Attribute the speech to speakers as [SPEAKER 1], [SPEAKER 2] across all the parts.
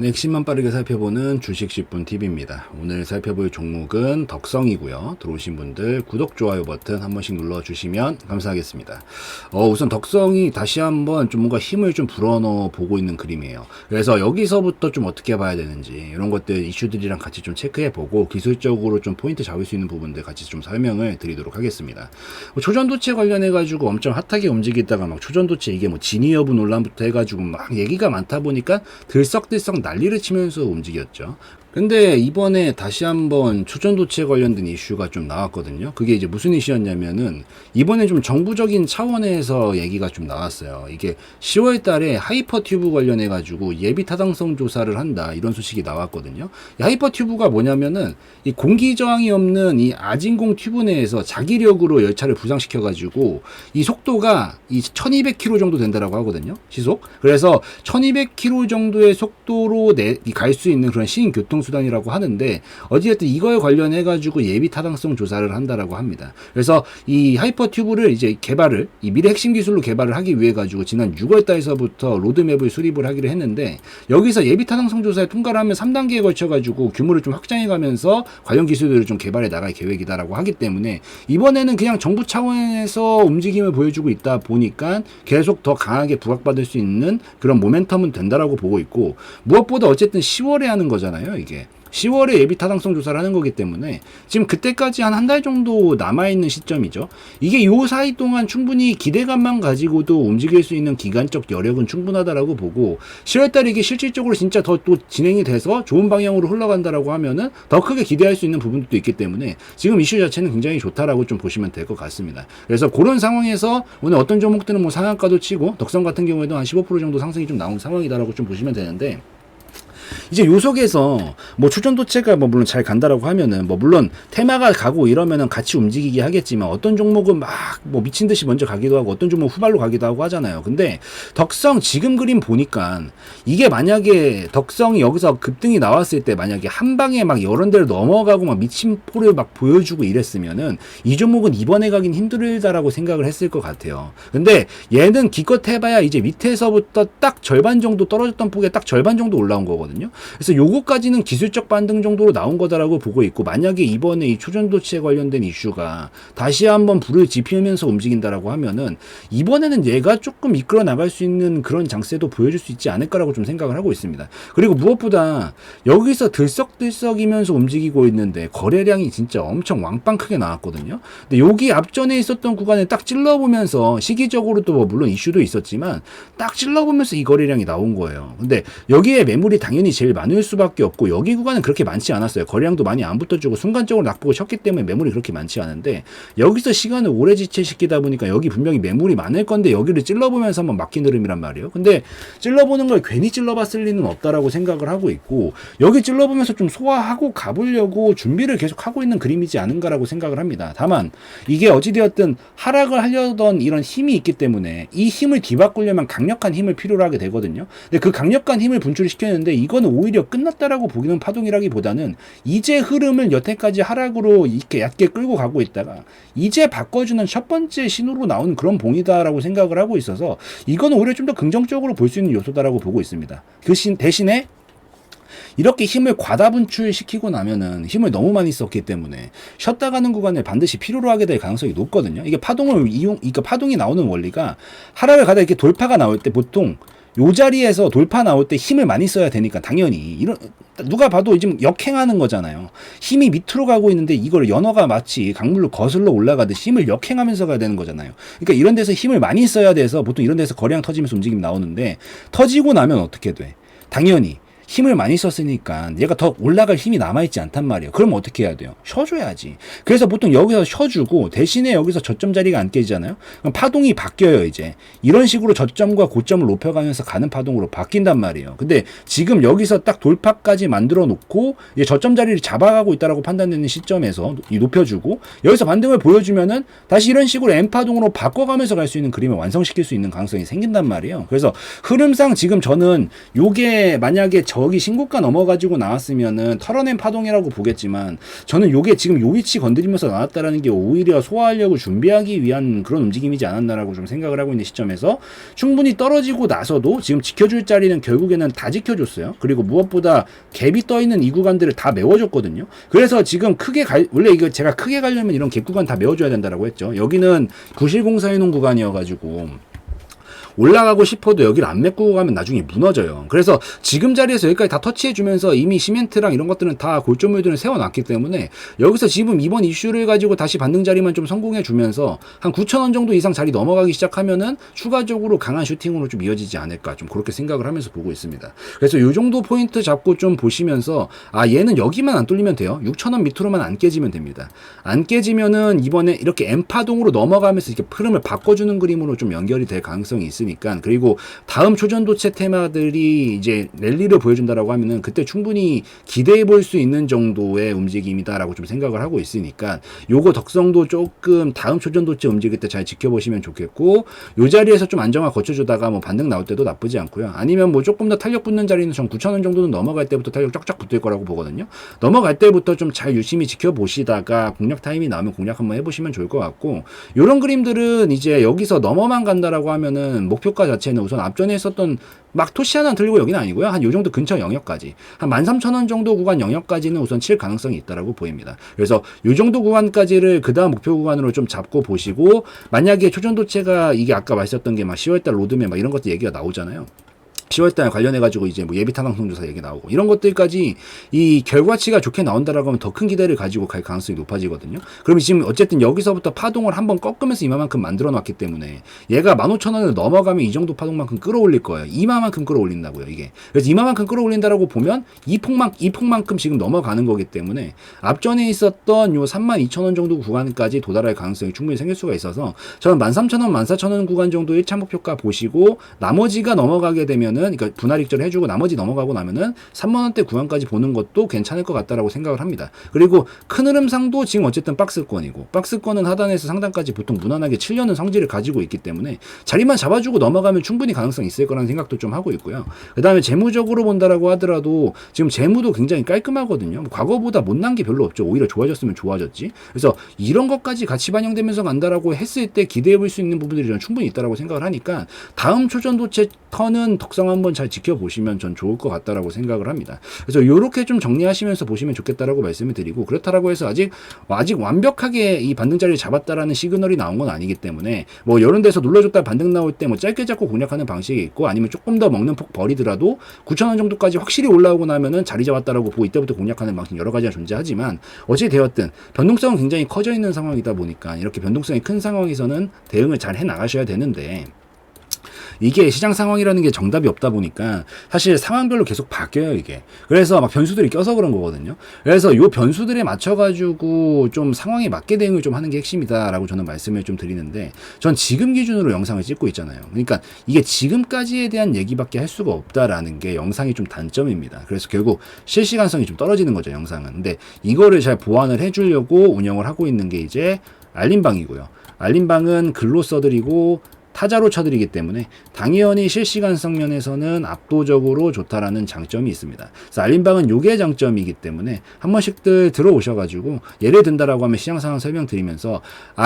[SPEAKER 1] 네, 핵심만 빠르게 살펴보는 주식 10분 팁입니다. 오늘 살펴볼 종목은 덕성이고요. 들어오신 분들 구독, 좋아요 버튼 한 번씩 눌러주시면 감사하겠습니다. 우선 덕성이 다시 한번 좀 뭔가 힘을 좀 불어넣어 보고 있는 그림이에요. 그래서 여기서부터 좀 어떻게 봐야 되는지 이런 것들 이슈들이랑 같이 좀 체크해보고 기술적으로 좀 포인트 잡을 수 있는 부분들 같이 좀 설명을 드리도록 하겠습니다. 초전도체 관련해가지고 엄청 핫하게 움직이다가 막 초전도체 이게 뭐 진위 여부 논란부터 해가지고 막 얘기가 많다 보니까 들썩들썩 난리를 치면서 움직였죠. 근데 이번에 다시 한번 초전도체 관련된 이슈가 좀 나왔거든요. 그게 이제 무슨 이슈였냐면은 이번에 좀 정부적인 차원에서 얘기가 좀 나왔어요. 이게 10월 달에 하이퍼 튜브 관련해 가지고 예비 타당성 조사를 한다 이런 소식이 나왔거든요. 이 하이퍼 튜브가 뭐냐면은 이 공기 저항이 없는 이 아진공 튜브 내에서 자기력으로 열차를 부상시켜 가지고 이 속도가 이 1200km 정도 된다라고 하거든요. 시속. 그래서 1200km 정도의 속도로 갈 수 있는 그런 시인 교통 수단이라고 하는데 어찌됐든 이거에 관련해 가지고 예비 타당성 조사를 한다라고 합니다. 그래서 이 하이퍼 튜브를 이제 개발을 이 미래 핵심 기술로 개발을 하기 위해 가지고 지난 6월 달서부터 로드맵을 수립을 하기로 했는데 여기서 예비 타당성 조사에 통과를 하면 3단계에 걸쳐 가지고 규모를 좀 확장해 가면서 관련 기술들을 좀 개발해 나갈 계획이다라고 하기 때문에 이번에는 그냥 정부 차원에서 움직임을 보여주고 있다 보니까 계속 더 강하게 부각받을 수 있는 그런 모멘텀은 된다라고 보고 있고 무엇보다 어쨌든 10월에 하는 거잖아요, 이게. 10월에 예비 타당성 조사를 하는 거기 때문에 지금 그때까지 한 달 정도 남아있는 시점이죠. 이게 요 사이 동안 충분히 기대감만 가지고도 움직일 수 있는 기간적 여력은 충분하다라고 보고 10월달에 이게 실질적으로 진짜 더 또 진행이 돼서 좋은 방향으로 흘러간다라고 하면은 더 크게 기대할 수 있는 부분도 있기 때문에 지금 이슈 자체는 굉장히 좋다라고 좀 보시면 될 것 같습니다. 그래서 그런 상황에서 오늘 어떤 종목들은 뭐 상한가도 치고 덕성 같은 경우에도 한 15% 정도 상승이 좀 나온 상황이다라고 좀 보시면 되는데 이제 요 속에서 뭐 초전도체가 뭐 물론 잘 간다라고 하면은 뭐 물론 테마가 가고 이러면은 같이 움직이게 하겠지만 어떤 종목은 막 뭐 미친 듯이 먼저 가기도 하고 어떤 종목은 후발로 가기도 하고 하잖아요. 근데 덕성 지금 그림 보니까 이게 만약에 덕성이 여기서 급등이 나왔을 때 만약에 한 방에 막 여러 데를 넘어가고 막 미친 포를 막 보여주고 이랬으면은 이 종목은 이번에 가긴 힘들다라고 생각을 했을 것 같아요. 근데 얘는 기껏 해봐야 이제 밑에서부터 딱 절반 정도 떨어졌던 폭에 딱 절반 정도 올라온 거거든요. 그래서 요거까지는 기술적 반등 정도로 나온 거다라고 보고 있고 만약에 이번에 이 초전도체 관련된 이슈가 다시 한번 불을 지피면서 움직인다라고 하면은 이번에는 얘가 조금 이끌어 나갈 수 있는 그런 장세도 보여줄 수 있지 않을까라고 좀 생각을 하고 있습니다. 그리고 무엇보다 여기서 들썩들썩이면서 움직이고 있는데 거래량이 진짜 엄청 왕빵 크게 나왔거든요. 근데 여기 앞전에 있었던 구간을 딱 찔러보면서 시기적으로도 뭐 물론 이슈도 있었지만 딱 찔러보면서 이 거래량이 나온 거예요. 근데 여기에 매물이 당연히 제일 많을 수밖에 없고 여기 구간은 그렇게 많지 않았어요. 거래량도 많이 안 붙어주고 순간적으로 낙폭을 쳤기 때문에 매물이 그렇게 많지 않은데 여기서 시간을 오래 지체시키다 보니까 여기 분명히 매물이 많을 건데 여기를 찔러보면서 한번 막힌 흐름이란 말이에요. 근데 찔러보는 걸 괜히 찔러봤을 리는 없다라고 생각을 하고 있고 여기 찔러보면서 좀 소화하고 가보려고 준비를 계속 하고 있는 그림이지 않은가라고 생각을 합니다. 다만 이게 어찌되었든 하락을 하려던 이런 힘이 있기 때문에 이 힘을 뒤바꾸려면 강력한 힘을 필요로 하게 되거든요. 근데 그 강력한 힘을 분출시켰는데 이거는 오히려 끝났다라고 보기는 파동이라기보다는 이제 흐름을 여태까지 하락으로 이렇게 얕게 끌고 가고 있다가 이제 바꿔주는 첫 번째 신호로 나온 그런 봉이다라고 생각을 하고 있어서 이거는 오히려 좀 더 긍정적으로 볼 수 있는 요소다라고 보고 있습니다. 그 대신에 이렇게 힘을 과다 분출시키고 나면은 힘을 너무 많이 썼기 때문에 쉬었다 가는 구간을 반드시 필요로 하게 될 가능성이 높거든요. 이게 그러니까 파동이 나오는 원리가 하락을 가다 이렇게 돌파가 나올 때 보통 요 자리에서 돌파 나올 때 힘을 많이 써야 되니까 당연히 누가 봐도 지금 역행하는 거잖아요. 힘이 밑으로 가고 있는데 이걸 연어가 마치 강물로 거슬러 올라가듯이 힘을 역행하면서 가야 되는 거잖아요. 그러니까 이런 데서 힘을 많이 써야 돼서 보통 이런 데서 거래량 터지면서 움직임 나오는데 터지고 나면 어떻게 돼? 당연히 힘을 많이 썼으니까 얘가 더 올라갈 힘이 남아있지 않단 말이에요. 그럼 어떻게 해야 돼요? 쉬어줘야지. 그래서 보통 여기서 쉬어주고 대신에 여기서 저점 자리가 안 깨지잖아요. 그럼 파동이 바뀌어요. 이제 이런 식으로 저점과 고점을 높여가면서 가는 파동으로 바뀐단 말이에요. 근데 지금 여기서 딱 돌파까지 만들어 놓고 이제 저점 자리를 잡아가고 있다라고 판단되는 시점에서 높여주고 여기서 반등을 보여주면은 다시 이런 식으로 M파동으로 바꿔가면서 갈 수 있는 그림을 완성시킬 수 있는 가능성이 생긴단 말이에요. 그래서 흐름상 지금 저는 요게 만약에 저기 신고가 넘어가지고 나왔으면은 털어낸 파동이라고 보겠지만, 저는 요게 지금 요 위치 건드리면서 나왔다라는 게 오히려 소화하려고 준비하기 위한 그런 움직임이지 않았나라고 좀 생각을 하고 있는 시점에서, 충분히 떨어지고 나서도 지금 지켜줄 자리는 결국에는 다 지켜줬어요. 그리고 무엇보다 갭이 떠있는 이 구간들을 다 메워줬거든요. 그래서 지금 원래 이거 제가 크게 가려면 이런 갭 구간 다 메워줘야 된다라고 했죠. 여기는 구실공사해놓은 구간이어가지고 올라가고 싶어도 여기를 안 메꾸고 가면 나중에 무너져요. 그래서 지금 자리에서 여기까지 다 터치해주면서 이미 시멘트랑 이런 것들은 다 골조물들을 세워놨기 때문에, 여기서 지금 이번 이슈를 가지고 다시 반등 자리만 좀 성공해주면서 한 9,000원 정도 이상 자리 넘어가기 시작하면은 추가적으로 강한 슈팅으로 좀 이어지지 않을까, 좀 그렇게 생각을 하면서 보고 있습니다. 그래서 요 정도 포인트 잡고 좀 보시면서, 얘는 여기만 안 뚫리면 돼요. 6,000원 밑으로만 안 깨지면 됩니다. 안 깨지면은 이번에 이렇게 M파동으로 넘어가면서 이렇게 흐름을 바꿔주는 그림으로 좀 연결이 될 가능성이 있으니까. 그리고 다음 초전도체 테마들이 이제 랠리를 보여준다라고 하면은 그때 충분히 기대해 볼 수 있는 정도의 움직임이다라고 좀 생각을 하고 있으니까, 요거 덕성도 조금 다음 초전도체 움직일 때 잘 지켜보시면 좋겠고, 요 자리에서 좀 안정화 거쳐주다가 뭐 반등 나올 때도 나쁘지 않고요. 아니면 뭐 조금 더 탄력 붙는 자리는 전 9,000원 정도는 넘어갈 때부터 탄력 쫙쫙 붙을 거라고 보거든요. 넘어갈 때부터 좀 잘 유심히 지켜보시다가 공략 타임이 나오면 공략 한번 해보시면 좋을 것 같고, 요런 그림들은 이제 여기서 넘어만 간다라고 하면은 목표가 자체는 우선 앞전에 있었던 막 토시 하나 들리고 여기는 아니고요. 한 요 정도 근처 영역까지, 한 13,000원 정도 구간 영역까지는 우선 칠 가능성이 있다라고 보입니다. 그래서 요 정도 구간까지를 그 다음 목표 구간으로 좀 잡고 보시고, 만약에 초전도체가 이게 아까 말씀했던 게 막 10월달 로드맵 막 이런 것들 얘기가 나오잖아요. 10월달 관련해가지고 이제 뭐 예비 타당성 조사 얘기 나오고 이런 것들까지 이 결과치가 좋게 나온다라고 하면 더 큰 기대를 가지고 갈 가능성이 높아지거든요. 그러면 지금 어쨌든 여기서부터 파동을 한번 꺾으면서 이만큼 만들어 놨기 때문에, 얘가 15,000원을 넘어가면 이 정도 파동만큼 끌어올릴 거예요. 이만큼 끌어올린다고요, 이게. 그래서 이만큼 끌어올린다라고 보면 이 폭만큼 지금 넘어가는 거기 때문에, 앞전에 있었던 요 32,000원 정도 구간까지 도달할 가능성이 충분히 생길 수가 있어서, 저는 13,000원, 14,000원 구간 정도 1차 목표가 보시고, 나머지가 넘어가게 되면은, 그러니까 분할 익절 해주고 나머지 넘어가고 나면은 3만원대 구간까지 보는 것도 괜찮을 것 같다라고 생각을 합니다. 그리고 큰 흐름상도 지금 어쨌든 박스권이고, 박스권은 하단에서 상단까지 보통 무난하게 7년은 성질을 가지고 있기 때문에 자리만 잡아주고 넘어가면 충분히 가능성이 있을 거라는 생각도 좀 하고 있고요. 그 다음에 재무적으로 본다라고 하더라도 지금 재무도 굉장히 깔끔하거든요. 과거보다 못난 게 별로 없죠. 오히려 좋아졌으면 좋아졌지. 그래서 이런 것까지 같이 반영되면서 간다라고 했을 때 기대해 볼 수 있는 부분들이 저는 충분히 있다라고 생각을 하니까, 다음 초전도체 턴은 덕성 한번 잘 지켜보시면 전 좋을 것 같다라고 생각을 합니다. 그래서 요렇게 좀 정리하시면서 보시면 좋겠다라고 말씀을 드리고, 그렇다라고 해서 아직 완벽하게 이 반등 자리를 잡았다라는 시그널이 나온 건 아니기 때문에, 뭐 이런 데서 눌러줬다 반등 나올 때 뭐 짧게 잡고 공략하는 방식이 있고, 아니면 조금 더 먹는 폭 버리더라도 9,000원 정도까지 확실히 올라오고 나면은 자리 잡았다라고 보고 이때부터 공략하는 방식 여러 가지가 존재하지만, 어찌 되었든 변동성은 굉장히 커져 있는 상황이다 보니까 이렇게 변동성이 큰 상황에서는 대응을 잘 해 나가셔야 되는데, 이게 시장 상황이라는 게 정답이 없다 보니까 사실 상황별로 계속 바뀌어요, 이게. 그래서 막 변수들이 껴서 그런 거거든요. 그래서 요 변수들에 맞춰가지고 좀 상황에 맞게 대응을 좀 하는 게 핵심이다라고 저는 말씀을 좀 드리는데, 전 지금 기준으로 영상을 찍고 있잖아요. 그러니까 이게 지금까지에 대한 얘기밖에 할 수가 없다라는 게 영상이 좀 단점입니다. 그래서 결국 실시간성이 좀 떨어지는 거죠, 영상은. 근데 이거를 잘 보완을 해주려고 운영을 하고 있는 게 이제 알림방이고요. 알림방은 글로 써드리고 타자로 쳐드리기 때문에 당연히 실시간성 면에서는 압도적으로 좋다라는 장점이 있습니다. 그래서 알림방은 요게 장점이기 때문에 한 번씩들 들어오셔가지고 예를 든다라고 하면 시장 상황 설명드리면서,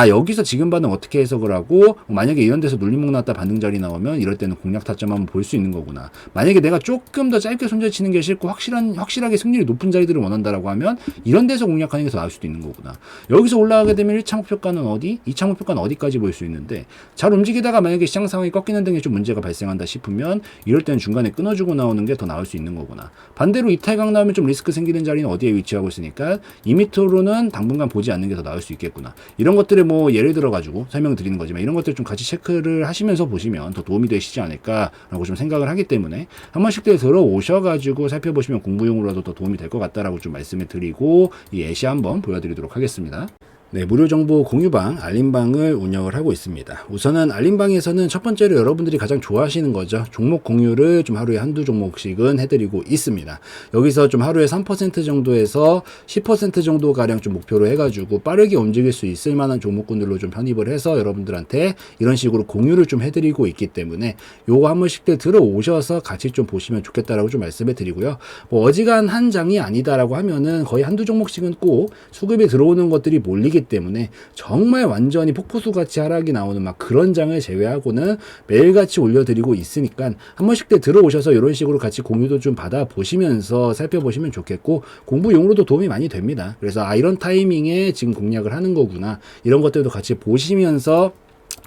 [SPEAKER 1] 여기서 지금 반응 어떻게 해석을 하고, 만약에 이런 데서 눌림목 나왔다 반등 자리 나오면 이럴 때는 공략 타점 한번 볼 수 있는 거구나. 만약에 내가 조금 더 짧게 손절 치는 게 싫고 확실하게 승률이 높은 자리들을 원한다라고 하면 이런 데서 공략하는 게 더 나을 수도 있는 거구나. 여기서 올라가게 되면 1차 목표가는 어디? 2차 목표가는 어디까지 볼 수 있는데, 잘 움직이다가 만약에 시장 상황이 꺾이는 등에 좀 문제가 발생한다 싶으면 이럴 때는 중간에 끊어주고 나오는 게 더 나을 수 있는 거구나. 반대로 이탈강 나오면 좀 리스크 생기는 자리는 어디에 위치하고 있으니까 이 밑으로는 당분간 보지 않는 게 더 나을 수 있겠구나. 이런 것들을 뭐 예를 들어 가지고 설명을 드리는 거지만, 이런 것들 좀 같이 체크를 하시면서 보시면 더 도움이 되시지 않을까라고 좀 생각을 하기 때문에, 한 번씩들 들어오셔가지고 살펴보시면 공부용으로라도 더 도움이 될 것 같다라고 좀 말씀을 드리고, 이 애시 한번 보여드리도록 하겠습니다. 네, 무료 정보 공유방, 알림방을 운영을 하고 있습니다. 우선은 알림방에서는 첫 번째로 여러분들이 가장 좋아하시는 거죠. 종목 공유를 좀 하루에 한두 종목씩은 해드리고 있습니다. 여기서 좀 하루에 3% 정도에서 10% 정도 가량 좀 목표로 해가지고 빠르게 움직일 수 있을 만한 종목군들로 좀 편입을 해서 여러분들한테 이런 식으로 공유를 좀 해드리고 있기 때문에 요거 한 번씩들 들어오셔서 같이 좀 보시면 좋겠다라고 좀 말씀을 드리고요. 뭐 어지간한 장이 아니다라고 하면은 거의 한두 종목씩은 꼭 수급이 들어오는 것들이 몰리기 때문에 정말 완전히 폭포수 같이 하락이 나오는 막 그런 장을 제외하고는 매일같이 올려드리고 있으니까 한 번씩 들어오셔서 이런 식으로 같이 공유도 좀 받아보시면서 살펴보시면 좋겠고 공부용으로도 도움이 많이 됩니다. 그래서 이런 타이밍에 지금 공략을 하는 거구나 이런 것들도 같이 보시면서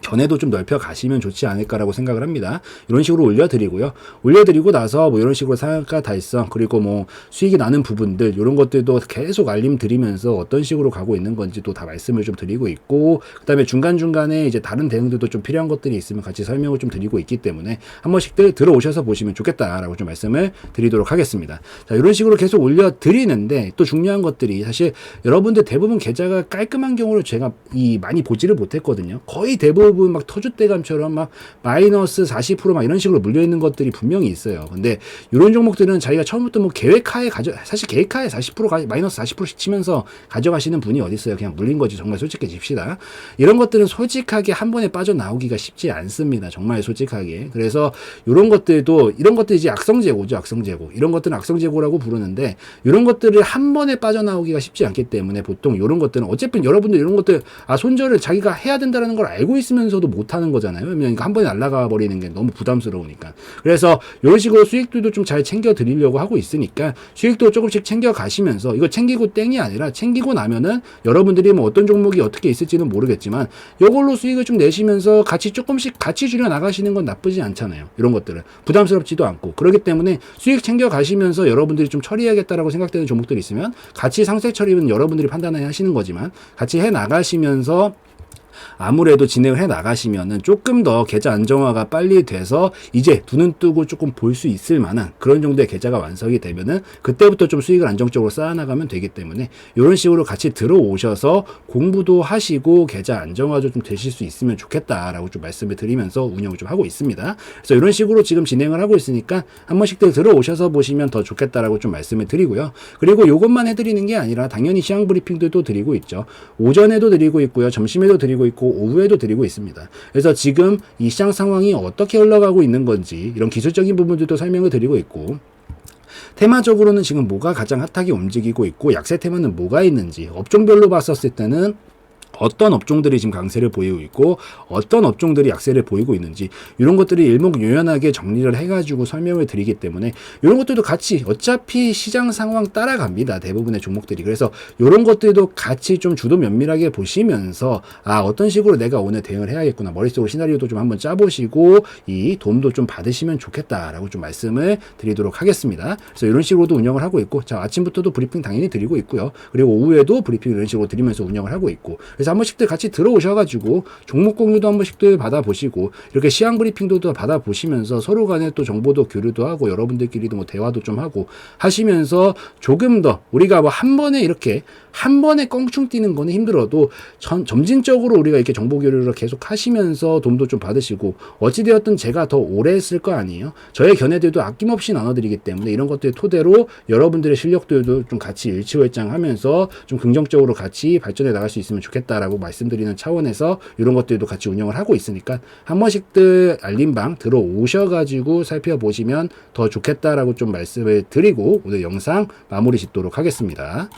[SPEAKER 1] 견해도 좀 넓혀 가시면 좋지 않을까라고 생각을 합니다. 이런 식으로 올려드리고요. 올려드리고 나서 뭐 이런 식으로 상한가 달성 그리고 뭐 수익이 나는 부분들 이런 것들도 계속 알림 드리면서 어떤 식으로 가고 있는 건지 또 다 말씀을 좀 드리고 있고 그 다음에 중간중간에 이제 다른 대응들도 좀 필요한 것들이 있으면 같이 설명을 좀 드리고 있기 때문에 한 번씩들 들어오셔서 보시면 좋겠다라고 좀 말씀을 드리도록 하겠습니다. 자, 이런 식으로 계속 올려드리는데 또 중요한 것들이 사실 여러분들 대부분 계좌가 깔끔한 경우를 제가 많이 보지를 못했거든요. 거의 대부분 막 터줏대감처럼 막 마이너스 40%막 이런 식으로 물려있는 것들이 분명히 있어요. 근데 이런 종목들은 자기가 처음부터 뭐 계획하에 사실 계획하에 40% 마이너스 40%씩 치면서 가져가시는 분이 어디 있어요. 그냥 물린 거지. 정말 솔직해집시다. 이런 것들은 솔직하게 한 번에 빠져나오기가 쉽지 않습니다. 정말 솔직하게. 그래서 이런 것들도 이런 것들이 이제 악성재고죠. 악성재고. 이런 것들은 악성재고라고 부르는데 이런 것들을 한 번에 빠져나오기가 쉽지 않기 때문에 보통 이런 것들은 어차피 여러분들 이런 것들 손절을 자기가 해야 된다는 걸 알고 있으면서도 못하는 거잖아요. 그러니까 한 번에 날아가 버리는 게 너무 부담스러우니까. 그래서 이런 식으로 수익들도 좀 잘 챙겨 드리려고 하고 있으니까 수익도 조금씩 챙겨 가시면서 이거 챙기고 땡이 아니라 챙기고 나면은 여러분들이 뭐 어떤 종목이 어떻게 있을지는 모르겠지만 이걸로 수익을 좀 내시면서 같이 조금씩 같이 줄여 나가시는 건 나쁘지 않잖아요. 이런 것들은 부담스럽지도 않고 그렇기 때문에 수익 챙겨 가시면서 여러분들이 좀 처리해야겠다라고 생각되는 종목들이 있으면 같이 상세 처리는 여러분들이 판단해 하시는 거지만 같이 해 나가시면서 아무래도 진행을 해 나가시면은 조금 더 계좌 안정화가 빨리 돼서 이제 두 눈 뜨고 조금 볼 수 있을 만한 그런 정도의 계좌가 완성이 되면은 그때부터 좀 수익을 안정적으로 쌓아나가면 되기 때문에 이런 식으로 같이 들어오셔서 공부도 하시고 계좌 안정화도 좀 되실 수 있으면 좋겠다라고 좀 말씀을 드리면서 운영을 좀 하고 있습니다. 그래서 이런 식으로 지금 진행을 하고 있으니까 한 번씩들 들어오셔서 보시면 더 좋겠다라고 좀 말씀을 드리고요. 그리고 이것만 해드리는 게 아니라 당연히 시황 브리핑도 드리고 있죠. 오전에도 드리고 있고요. 점심에도 드리고 있고 오후에도 드리고 있습니다. 그래서 지금 이 시장 상황이 어떻게 흘러가고 있는 건지 이런 기술적인 부분들도 설명을 드리고 있고 테마적으로는 지금 뭐가 가장 핫하게 움직이고 있고 약세 테마는 뭐가 있는지 업종별로 봤었을 때는 어떤 업종들이 지금 강세를 보이고 있고 어떤 업종들이 약세를 보이고 있는지 이런 것들이 일목요연하게 정리를 해가지고 설명을 드리기 때문에 이런 것들도 같이 어차피 시장 상황 따라갑니다. 대부분의 종목들이. 그래서 이런 것들도 같이 좀 주도 면밀하게 보시면서 어떤 식으로 내가 오늘 대응을 해야겠구나. 머릿속으로 시나리오도 좀 한번 짜보시고 이 도움도 좀 받으시면 좋겠다라고 좀 말씀을 드리도록 하겠습니다. 그래서 이런 식으로도 운영을 하고 있고 자 아침부터도 브리핑 당연히 드리고 있고요. 그리고 오후에도 브리핑 이런 식으로 드리면서 운영을 하고 있고 그래서 한 번씩들 같이 들어오셔가지고 종목 공유도 한 번씩들 받아보시고 이렇게 시황 브리핑도 받아보시면서 서로 간에 또 정보도 교류도 하고 여러분들끼리도 뭐 대화도 좀 하고 하시면서 조금 더 우리가 뭐 한 번에 이렇게 한 번에 껑충 뛰는 거는 힘들어도 점진적으로 우리가 이렇게 정보 교류를 계속 하시면서 도움도 좀 받으시고 어찌되었든 제가 더 오래 했을 거 아니에요. 저의 견해들도 아낌없이 나눠드리기 때문에 이런 것들 토대로 여러분들의 실력들도 좀 같이 일치월장하면서 좀 긍정적으로 같이 발전해 나갈 수 있으면 좋겠다라고 말씀드리는 차원에서 이런 것들도 같이 운영을 하고 있으니까 한 번씩들 알림방 들어오셔가지고 살펴보시면 더 좋겠다라고 좀 말씀을 드리고 오늘 영상 마무리 짓도록 하겠습니다.